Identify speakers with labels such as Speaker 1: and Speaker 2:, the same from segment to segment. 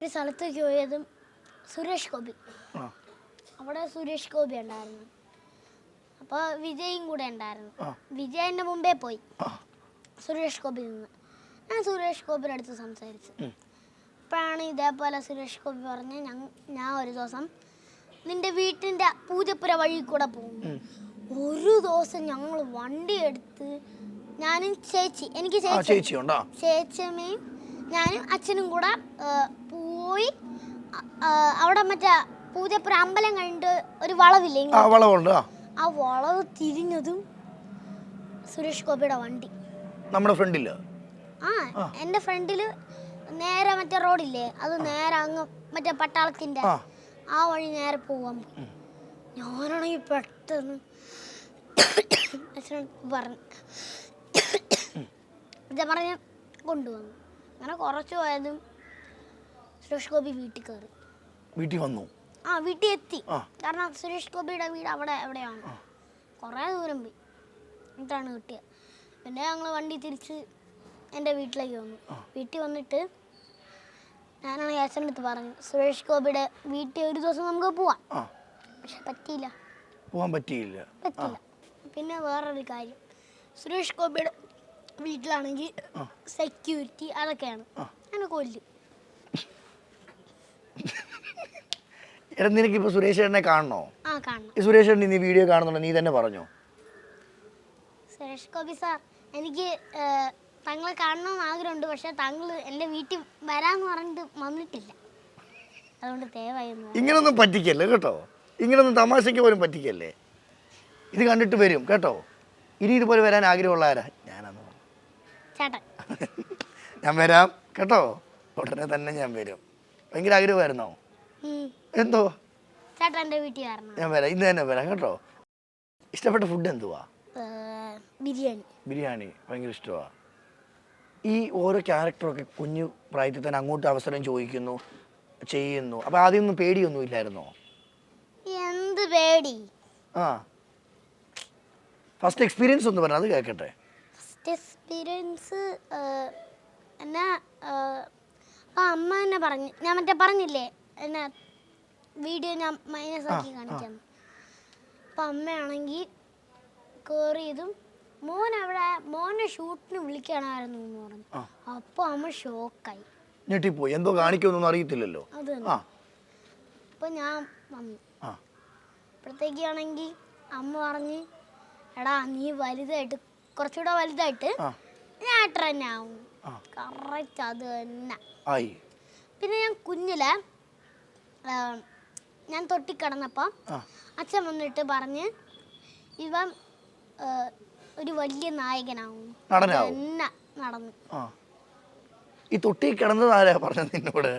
Speaker 1: ഒരു സ്ഥലത്തേക്ക് പോയതും സുരേഷ് ഗോപി. അവിടെ സുരേഷ് ഗോപി ഉണ്ടായിരുന്നു. അപ്പോൾ വിജയും കൂടെ ഉണ്ടായിരുന്നു. വിജയ് എൻ്റെ മുമ്പേ പോയി സുരേഷ് ഗോപി നിന്ന്. ഞാൻ സുരേഷ് ഗോപിയുടെ അടുത്ത് സംസാരിച്ചു. അപ്പോഴാണ് ഇതേപോലെ സുരേഷ് ഗോപി പറഞ്ഞ് ഞാൻ ഒരു ദിവസം നിന്റെ വീട്ടിൻ്റെ പൂജപ്പുര വഴി കൂടെ പോകും. ഒരു ദിവസം ഞങ്ങൾ വണ്ടി എടുത്ത് ഞാനും എനിക്ക് ചേച്ചിയമ്മയും ഞാനും അച്ഛനും കൂടെ പോയി. അവിടെ മറ്റേ പൂജപ്പുര അമ്പലം കഴിഞ്ഞിട്ട് ഒരു വളവില്ലേ, ആ വളവ് തിരിഞ്ഞതും സുരേഷ് ഗോപിയുടെ വണ്ടി
Speaker 2: നമ്മുടെ ഫ്രണ്ടില്
Speaker 1: എൻ്റെ ഫ്രണ്ടില് നേരെ മറ്റേ റോഡില്ലേ, അത് നേരെ അങ്ങ് മറ്റേ പട്ടാളത്തിന്റെ ആ വഴി നേരെ പോവാൻ പോയി. ഞാനാണെങ്കിൽ പെട്ടെന്ന് പറഞ്ഞ് കൊണ്ടുവന്നു. അങ്ങനെ കുറച്ച് പോയതും സുരേഷ് ഗോപി വീട്ടിൽ വന്നു. വീട്ടിൽ എത്തി. കാരണം സുരേഷ് ഗോപിയുടെ വീട് അവിടെ എവിടെയാണ്, കുറേ ദൂരം പോയി എന്നിട്ടാണ് കിട്ടിയത്. പിന്നെ ഞങ്ങൾ വണ്ടി തിരിച്ച് എൻ്റെ വീട്ടിലേക്ക് വന്നു. വീട്ടിൽ വന്നിട്ട് ഞാനാണെങ്കിൽ അച്ഛൻ്റെ അടുത്ത് പറഞ്ഞു, സുരേഷ് ഗോപിയുടെ വീട്ടിൽ ഒരു ദിവസം നമുക്ക് പോവാം. പക്ഷെ പോകാൻ പറ്റിയില്ല. പിന്നെ വേറൊരു കാര്യം, സുരേഷ് ഗോപിയുടെ വീട്ടിലാണെങ്കിൽ സെക്യൂരിറ്റി അതൊക്കെയാണ്. എന്നെ കൊല്ലും.
Speaker 2: നിനക്കിപ്പോ സുരേഷ് ചേട്ടനെ കാണണോ?
Speaker 1: കാണണം.
Speaker 2: ഈ സുരേഷ് ചേട്ടൻ നീ വീഡിയോ കാണുന്നുണ്ടോ? നീ തന്നെ പറഞ്ഞോ.
Speaker 1: സുരേഷ് ഗോപി സാർ, എനിക്ക് താങ്കളെ കാണണമെന്ന് ആഗ്രഹമുണ്ട്. പക്ഷെ താങ്കൾ എൻ്റെ വീട്ടിൽ വരാന്ന് പറഞ്ഞിട്ട് വന്നിട്ടില്ല. അതുകൊണ്ട് ദയവായി
Speaker 2: ഇങ്ങനൊന്നും പറ്റിക്കല്ലേ കേട്ടോ. ഇങ്ങനൊന്നും തമാശയ്ക്ക് പോലും പറ്റിക്കല്ലേ. ഇത് കണ്ടിട്ട് വരും കേട്ടോ. ഇനി ഇതുപോലെ വരാൻ ആഗ്രഹമുള്ള ആരാ? ഞാനാന്ന്
Speaker 1: ചേട്ടൻ.
Speaker 2: ഞാൻ വരാം കേട്ടോ. ഉടനെ തന്നെ ഞാൻ വരും. ഭയങ്കര ആഗ്രഹമായിരുന്നോ? എന്തോ
Speaker 1: ചേട്ടൻ എൻ്റെ വീട്ടിൽ വരണം.
Speaker 2: ഞാൻ വരാം, ഇന്ന് തന്നെ വരാം കേട്ടോ. ഇഷ്ടപ്പെട്ട ഫുഡ് എന്തുവാ? ബിരിയാണി ഭയങ്കര ഇഷ്ടമാ. ഈ ഓരോ ക്യാരക്ടറൊക്കെ കുഞ്ഞു പ്രായത്തിൽ തന്നെ അങ്ങോട്ട് അവസരം ചോദിക്കുന്നു, ചെയ്യുന്നു. അപ്പൊ ആദ്യമൊന്നും പേടിയൊന്നും ഇല്ലായിരുന്നോ?
Speaker 1: എന്ത് പേടി?
Speaker 2: ഫസ്റ്റ് എക്സ്പീരിയൻസ് ഒന്ന് പറഞ്ഞാൽ അത് കേൾക്കട്ടെ.
Speaker 1: ഫസ്റ്റ് എക്സ്പീരിയൻസ് എന്നാ അമ്മ എന്നെ പറഞ്ഞു. ഞാൻ മറ്റേ പറഞ്ഞില്ലേ എന്നാ വീഡിയോ ഞാൻ മൈനസ് ആക്കി കാണിക്കാം. അപ്പം അമ്മയാണെങ്കിൽ കയറിയതും മോനെ ഷൂട്ടിന് വിളിക്കണമായിരുന്നു എന്ന് പറഞ്ഞു. അപ്പോൾ അമ്മ ഷോക്കായി,
Speaker 2: ഞെട്ടിപ്പോയി. എന്തോ കാണിക്കുമെന്നൊന്നും അറിയത്തില്ലല്ലോ.
Speaker 1: അത് അപ്പോൾ ഞാൻ വന്നു. അപ്പോഴത്തേക്കാണെങ്കിൽ അമ്മ പറഞ്ഞ്, എടാ നീ വലുതായിട്ട് കുറച്ചുകൂടെ വലുതായിട്ട് ഞാൻ ആക്ടർ തന്നെ ആവും. കറക്റ്റ് അത് തന്നെ. പിന്നെ ഞാൻ കുഞ്ഞിലെ ഞാൻ തൊട്ടിക്കിടന്നപ്പോൾ അച്ഛൻ വന്നിട്ട് പറഞ്ഞ് ഇവൻ ഒരു വലിയ നായകനാവും. നടന്നു.
Speaker 2: ഈ തൊട്ടി കിടന്നത് ആരാ പറഞ്ഞത് നിന്നോട്?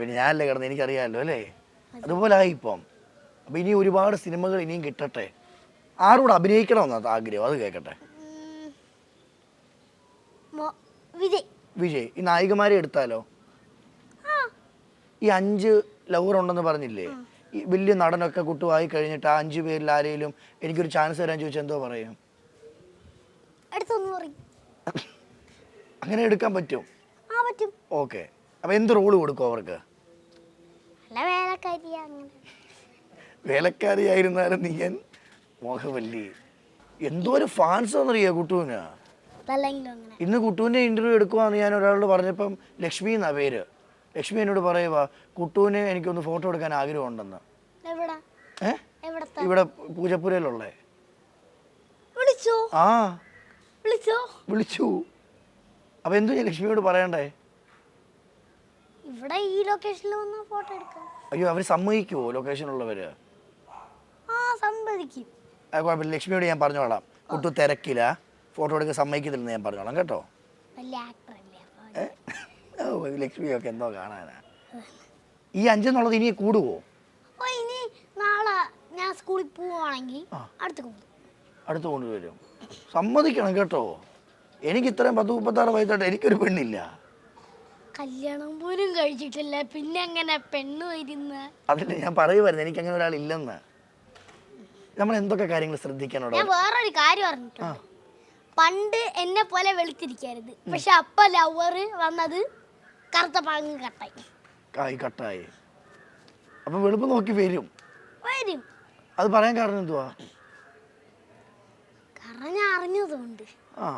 Speaker 2: പിന്നെ ഞാനല്ലേ കിടന്നത്, എനിക്കറിയാമല്ലോ അല്ലേ. അതുപോലെ ആയി ഇപ്പം. അപ്പൊ ഇനി ഒരുപാട് സിനിമകൾ ഇനിയും കിട്ടട്ടെ. ആരോട് അഭിനയിക്കണമെന്നാ ആഗ്രഹം? അത് കേൾക്കട്ടെ. വിജയ്. ഈ നായികമാരെ എടുത്താലോ? ഈ 5 ലവർ ഉണ്ടെന്ന് പറഞ്ഞില്ലേ, ഈ വലിയ നടനൊക്കെ കുട്ടുവായി കഴിഞ്ഞിട്ട് ആ 5 പേരിൽ ആരെങ്കിലും എനിക്കൊരു ചാൻസ് തരാൻ ചോദിച്ചാൽ എന്തോ പറയും? അങ്ങനെ എടുക്കാൻ പറ്റും? ഓക്കെ. അപ്പൊ എന്ത് റോള് കൊടുക്കും അവർക്ക്? വേലക്കാരിയായിരുന്നാലും നീ മോഹവല്ലി. എന്തോ ഒരു ഫാൻസ് എന്നറിയോ കുട്ടുവിന്. ഇന്ന് കുട്ടുവിന്റെ ഇന്റർവ്യൂ എടുക്കുവാന്ന് ഞാൻ ഒരാളോട് പറഞ്ഞപ്പം ലക്ഷ്മി എന്നാ പേര്. ലക്ഷ്മി എന്നോട് പറയുവാ, കുട്ടുവിന് എനിക്കൊന്ന് ഫോട്ടോ എടുക്കാൻ ആഗ്രഹമുണ്ടെന്ന്. ഇവിടെ പൂജപ്പുരയിലുള്ള. വിളിച്ചു. അപ്പൊ എന്തു ഞാൻ ലക്ഷ്മിയോട് പറയണ്ടേ?
Speaker 1: ഇവിടെ ഈ ലൊക്കേഷനിൽ വന്ന ഫോട്ടോ എടുക്കാം.
Speaker 2: അയ്യോ, അവര് സമ്മതിക്കുവോ ലൊക്കേഷനുള്ളവര്?
Speaker 1: സമ്മതിക്കും.
Speaker 2: കുഴപ്പമില്ല, ലക്ഷ്മിയോട് ഞാൻ പറഞ്ഞോളാം. കുട്ടു തിരക്കില്ല, ഫോട്ടോ എടുക്കാൻ സമ്മതിക്കത്തില്ലെന്ന് ഞാൻ പറഞ്ഞോളാം കേട്ടോ. ലക്ഷ്മിയൊക്കെ എന്തോ കാണാനാ. ഈ 5 എന്നുള്ളത് ഇനി കൂടുവോ?
Speaker 1: ഇനി നാളെ ഞാൻ സ്കൂളിൽ പോവാണെങ്കിൽ
Speaker 2: അടുത്ത് കൊണ്ടുവരും. സമ്മതിക്കണം കേട്ടോ. എനിക്ക് ഇത്രയും 10-36 വയസ്സായിട്ട് എനിക്കൊരു പെണ്ണില്ല.
Speaker 1: കല്യാണം പോലും കഴിച്ചിട്ടില്ല, പിന്നെ എങ്ങനെ പെണ്ണ് വരുന്ന?
Speaker 2: അതല്ലേ ഞാൻ പറയുമായിരുന്നു, എനിക്ക് അങ്ങനെ ഒരാളില്ലെന്ന്. നമ്മൾ എന്തൊക്കെ കാര്യങ്ങൾ ശ്രദ്ധിക്കാനോടോ.
Speaker 1: ഞാൻ വേറൊരു കാര്യം പറഞ്ഞിട്ടുണ്ട്. പണ്ട് എന്നെ പോലെ വെളുത്തിരിക്കരുത്, പക്ഷെ അപ്പ ലവർ വന്നത് കറുത്ത പാങ്ങ് കട്ടായി.
Speaker 2: കായ് കട്ടായി. അപ്പം വെളുപ്പ് നോക്കി വരും.
Speaker 1: വരും.
Speaker 2: അത് പറയാൻ കാരണം എന്തുവാ?
Speaker 1: കാരണം ഞാൻ അറിഞ്ഞതുകൊണ്ട്.
Speaker 2: ആ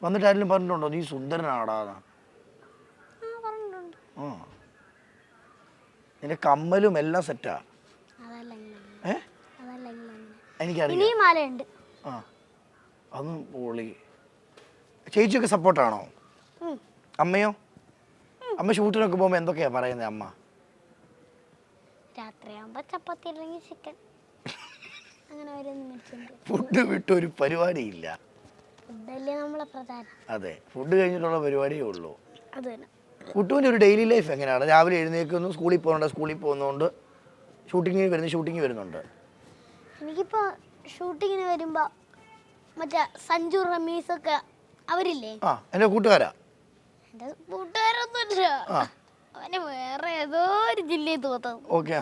Speaker 2: വന്നിട്ട് ആരെങ്കിലും പറഞ്ഞിട്ടുണ്ടോ നീ സുന്ദരനാടാന്ന്?
Speaker 1: പറഞ്ഞിട്ടുണ്ട്.
Speaker 2: ആ നിന്റെ കമ്മലും എല്ലാം സെറ്റാ. എനിക്കറിയാം.
Speaker 1: ഇനിയും മാലയുണ്ട്.
Speaker 2: ആ അതും പൊളി. ചേച്ചിയൊക്കെ സപ്പോർട്ടാണോ? അമ്മയോ? അമ്മ ഷൂട്ടിനൊക്കെ പോകുമ്പോൾ എന്തൊക്കെയാ പറയുന്നത് അമ്മ?
Speaker 1: രാത്രിയാകുമ്പോ ചപ്പാത്തി അല്ലെങ്കിൽ ചിക്കൻ അങ്ങനെ
Speaker 2: ഫുഡ് വിട്ട് ഒരു പരിപാടിയില്ല.
Speaker 1: ഫുഡല്ലേ നമ്മളെ പ്രധാനം.
Speaker 2: അതെ, ഫുഡ് കഴിഞ്ഞിട്ടുള്ള പരിപാടിയേ ഉള്ളൂ.
Speaker 1: അത് തന്നെ.
Speaker 2: കുട്ടുവിൻ്റെ ഒരു ഡെയിലി ലൈഫ് എങ്ങനെയാണ്? രാവിലെ എഴുന്നേൽക്കുന്നു, സ്കൂളിൽ പോകുന്നതുകൊണ്ട് ഷൂട്ടിങ്ങിന് വരുന്നുണ്ട്.
Speaker 1: എനിക്കിപ്പോൾ ഷൂട്ടിങ്ങിന് വരുമ്പോൾ മറ്റേ സഞ്ജു റമീസൊക്കെ അവരില്ലേ?
Speaker 2: ആ എൻ്റെ കൂട്ടുകാരാ.
Speaker 1: എൻ്റെ കൂട്ടുകാരൊന്നുമില്ല, അവനെ വേറെ ഏതോ ഒരു ജില്ലയിൽ തോന്നുന്നു.
Speaker 2: ഓക്കെ.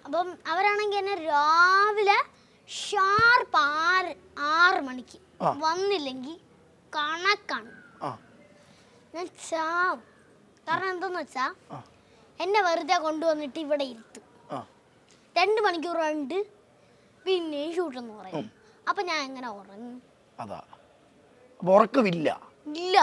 Speaker 1: അപ്പം അവരാണെങ്കിൽ എന്നെ രാവിലെ ഷാർപ്പ് 6 മണിക്ക് വന്നില്ലെങ്കിൽ കണക്കാണ്, ഞാൻ ചാവും. കാരണം എന്തെന്ന് വെച്ചാ എന്നെ വെറുതെ കൊണ്ടുവന്നിട്ട് ഇവിടെ ഇരുത്തും. 2 മണിക്കൂർ കണ്ട് പിന്നെയും ഷൂട്ടെന്ന് പറയും. അപ്പൊ ഞാൻ എങ്ങനെ ഉറങ്ങും?
Speaker 2: അതാ ഉറക്കമില്ല.
Speaker 1: ഇല്ല.